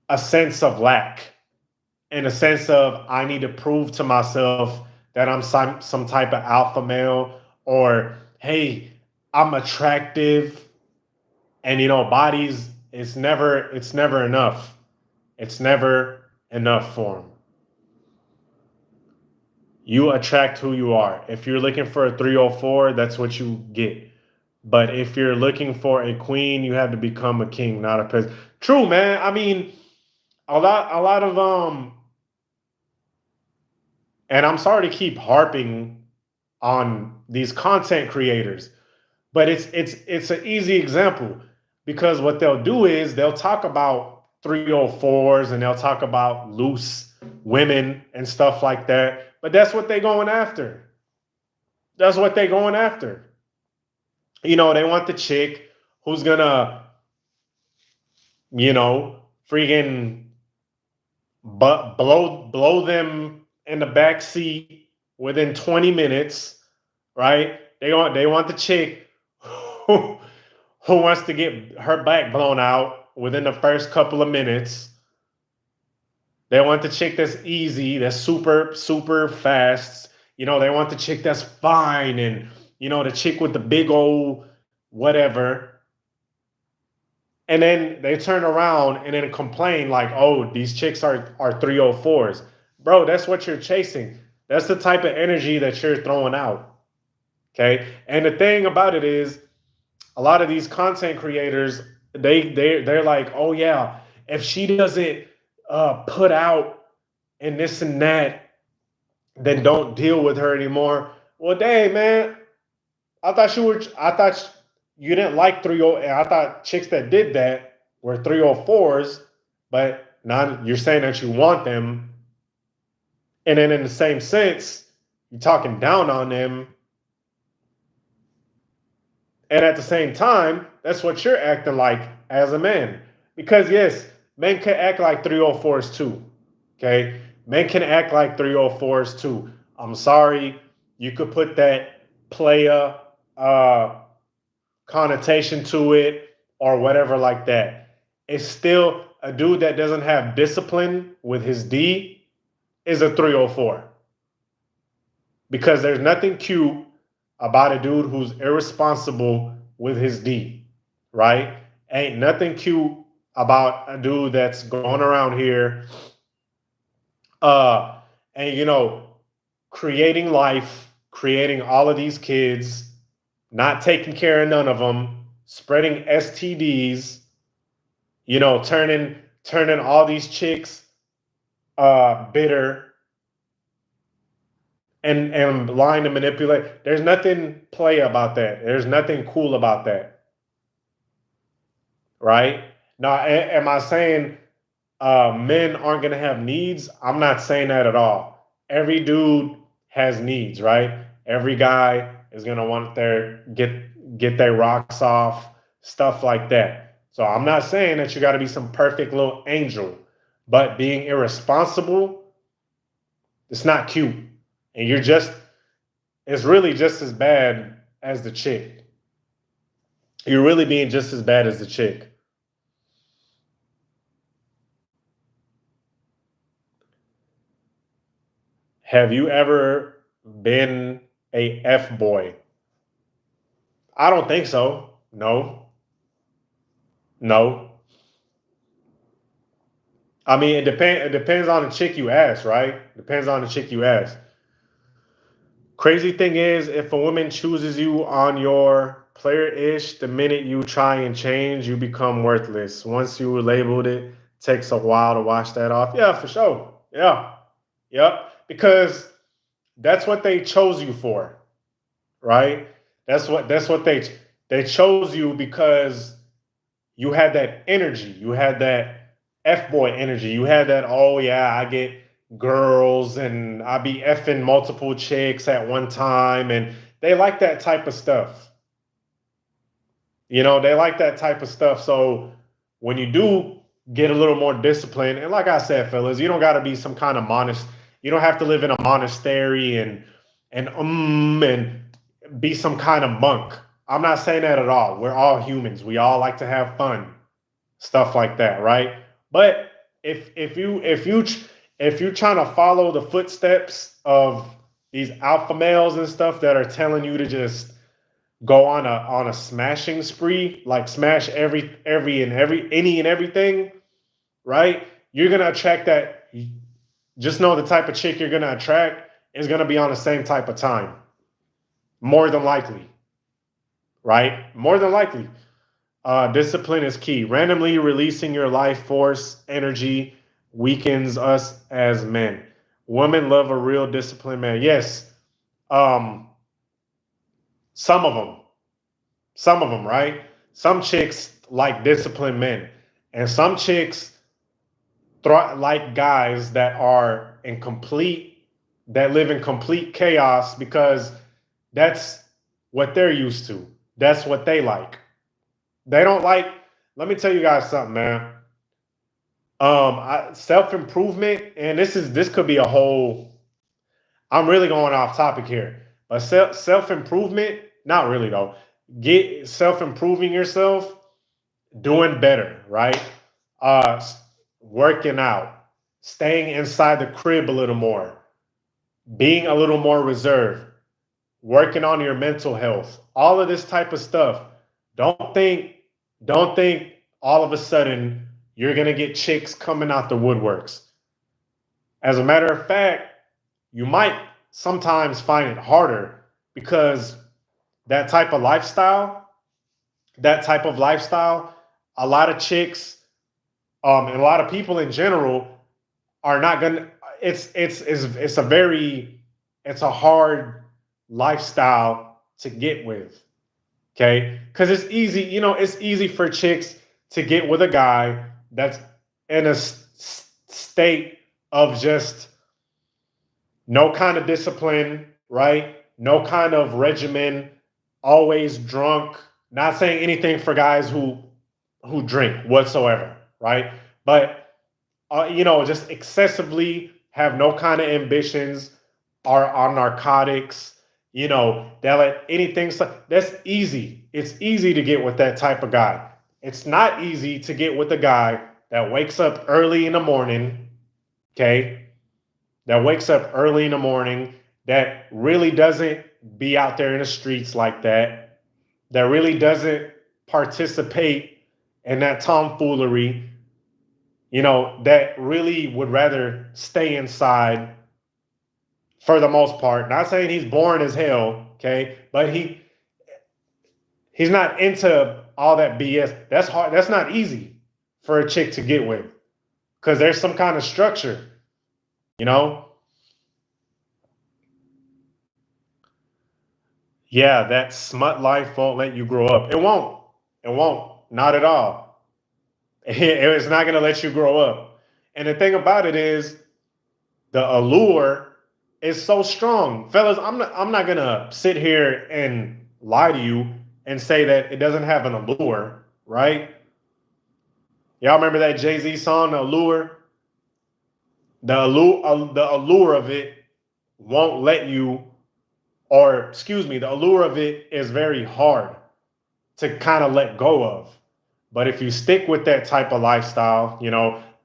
a sense of lack, and a sense of I need to prove to myself that I'm some type of alpha male, or hey, I'm attractive, and bodies. It's never enough. It's never enough for them. You attract who you are. If you're looking for a 304, that's what you get. But if you're looking for a queen, you have to become a king, not a peasant. True, man. I mean, a lot of and I'm sorry to keep harping on these content creators, but it's an easy example, because what they'll do is they'll talk about 304s and they'll talk about loose women and stuff like that. But that's what they're going after. That's what they're going after. They want the chick who's gonna, freaking blow them in the back seat within 20 minutes, right? They want the chick who wants to get her back blown out within the first couple of minutes. They want the chick that's easy, that's super, super fast. They want the chick that's fine, and the chick with the big old whatever. And then they turn around and then complain like, oh, these chicks are 304s. Bro, that's what you're chasing. That's the type of energy that you're throwing out. Okay. And the thing about it is, a lot of these content creators, they're like, oh yeah, if she doesn't put out and this and that, then don't deal with her anymore. Well, dang, man, I thought you didn't like 30. I thought chicks that did that were 304s, but now you're saying that you want them, and then in the same sense, you're talking down on them. And at the same time, that's what you're acting like as a man. Because yes, men can act like 304s too. Okay? Men can act like 304s too. I'm sorry, you could put that player uh connotation to it or whatever like that. It's still a dude that doesn't have discipline with his D is a 304, because there's nothing cute about a dude who's irresponsible with his D, right? Ain't nothing cute about a dude that's going around here uh and creating life, creating all of these kids, not taking care of none of them, spreading STDs, turning all these chicks bitter, and lying to manipulate. There's nothing play about that. There's nothing cool about that, right? Now, am I saying men aren't going to have needs? I'm not saying that at all. Every dude has needs, right? Every guy is going to want their get their rocks off, stuff like that. So I'm not saying that you got to be some perfect little angel, but being irresponsible, it's not cute. And it's really just as bad as the chick. You're really being just as bad as the chick. Have you ever been a F boy? I don't think so. No, no. I mean, It depends on the chick you ask, right? Depends on the chick you ask. Crazy thing is, if a woman chooses you on your player ish, the minute you try and change, you become worthless. Once you labeled it, takes a while to wash that off. Yeah, for sure. Yeah, yep. Because that's what they chose you for, right? That's what they chose you because you had that energy. You had that F boy energy. You had that, oh yeah, I get girls and I be effing multiple chicks at one time. And they like that type of stuff. They like that type of stuff. So when you do get a little more disciplined, and like I said, fellas, you don't gotta be some kind of you don't have to live in a monastery and be some kind of monk. I'm not saying that at all. We're all humans. We all like to have fun, stuff like that, right? But if you're trying to follow the footsteps of these alpha males and stuff that are telling you to just go on a smashing spree, like smash any and everything, right? You're gonna attract that. Just know the type of chick you're gonna attract is gonna be on the same type of time, more than likely, right? More than likely. Discipline is key. Randomly releasing your life force energy weakens us as men. Women love a real disciplined man. Yes, um, some of them, right? Some chicks like disciplined men, and some chicks like guys that live in complete chaos because that's what they're used to. That's what they like. They don't like. Let me tell you guys something, man. Self improvement, and this could be a whole. I'm really going off topic here, but self improvement, not really though. Get self improving yourself, doing better, right? Uh, Working out, staying inside the crib a little more, being a little more reserved, working on your mental health, all of this type of stuff. Don't think, don't think all of a sudden you're gonna get chicks coming out the woodworks. As a matter of fact, you might sometimes find it harder because that type of lifestyle, that type of lifestyle, a lot of chicks, and a lot of people in general are not gonna. It's a very, it's a hard lifestyle to get with. Okay, because it's easy. It's easy for chicks to get with a guy that's in a state of just no kind of discipline, right? No kind of regimen, always drunk. Not saying anything for guys who drink whatsoever, right? But just excessively have no kind of ambitions, are on narcotics. They let anything. That's easy. It's easy to get with that type of guy. It's not easy to get with a guy that wakes up early in the morning. Okay, that wakes up early in the morning, that really doesn't be out there in the streets like that, that really doesn't participate in that tomfoolery, that really would rather stay inside for the most part. Not saying he's boring as hell, okay, but he's not into all that BS. That's hard. That's not easy for a chick to get with because there's some kind of structure, you know. Yeah, that smut life won't let you grow up. It won't. It won't. Not at all. It's not going to let you grow up. And the thing about it is, the allure is so strong, fellas. I'm not gonna sit here and lie to you and say that it doesn't have an allure, right? Y'all remember that Jay-Z song, The Allure? The allure of it won't let you, or excuse me, the allure of it is very hard to kind of let go of. But if you stick with that type of lifestyle,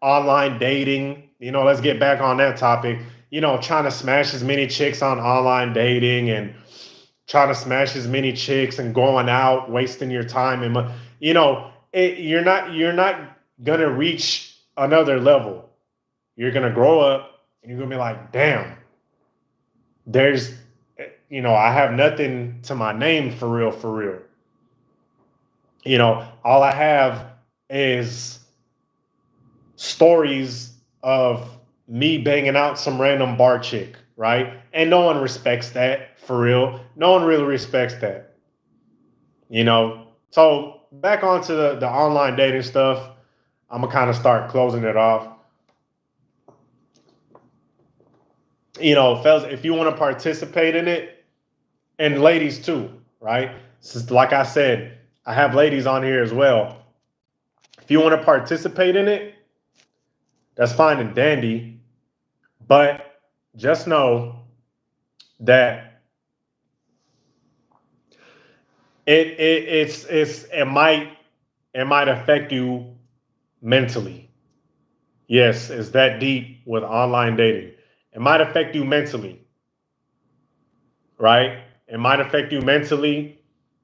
online dating, let's get back on that topic, trying to smash as many chicks on online dating and trying to smash as many chicks and going out, wasting your time and you're not gonna reach another level. You're gonna grow up and you're gonna be like, damn, there's I have nothing to my name for real, for real. All I have is stories of me banging out some random bar chick, right? And no one respects that, for real. No one really respects that. So back onto the online dating stuff. I'm gonna kind of start closing it off. Fellas, if you want to participate in it, and ladies too, right? Since, like I said, I have ladies on here as well. If you want to participate in it, that's fine and dandy. But just know that it might affect you mentally. Yes, it's that deep with online dating. It might affect you mentally, right? It might affect you mentally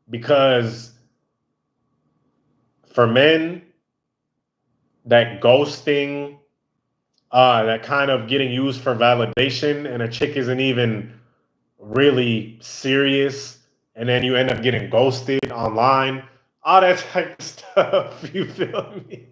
because for men, that ghosting, that kind of getting used for validation, and a chick isn't even really serious, and then you end up getting ghosted online, all that type of stuff, you feel me?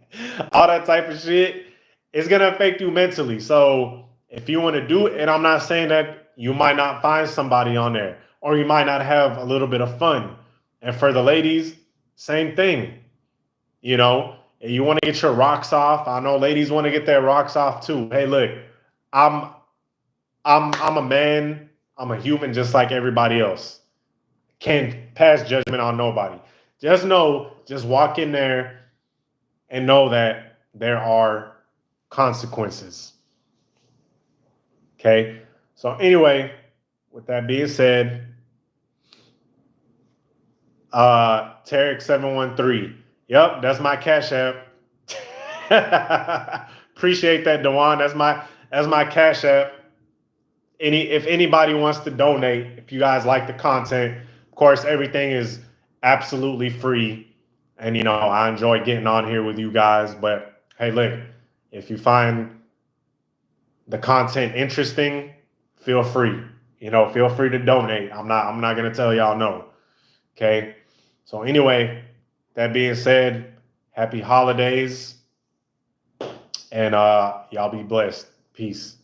All that type of shit is gonna affect you mentally. So if you want to do it, and I'm not saying that you might not find somebody on there, or you might not have a little bit of fun. And for the ladies, same thing. You want to get your rocks off. I know ladies want to get their rocks off too. Hey, look, I'm I'm a man. I'm a human just like everybody else. Can't pass judgment on nobody. Just walk in there and know that there are consequences. Okay. So anyway, with that being said, Tarek713. Yep, that's my Cash App. Appreciate that, Dewan. That's my Cash App. If anybody wants to donate, if you guys like the content, of course, everything is absolutely free. And I enjoy getting on here with you guys. But hey, look, if you find the content interesting, feel free. Feel free to donate. I'm not gonna tell y'all no. Okay. So anyway, that being said, happy holidays, and y'all be blessed. Peace.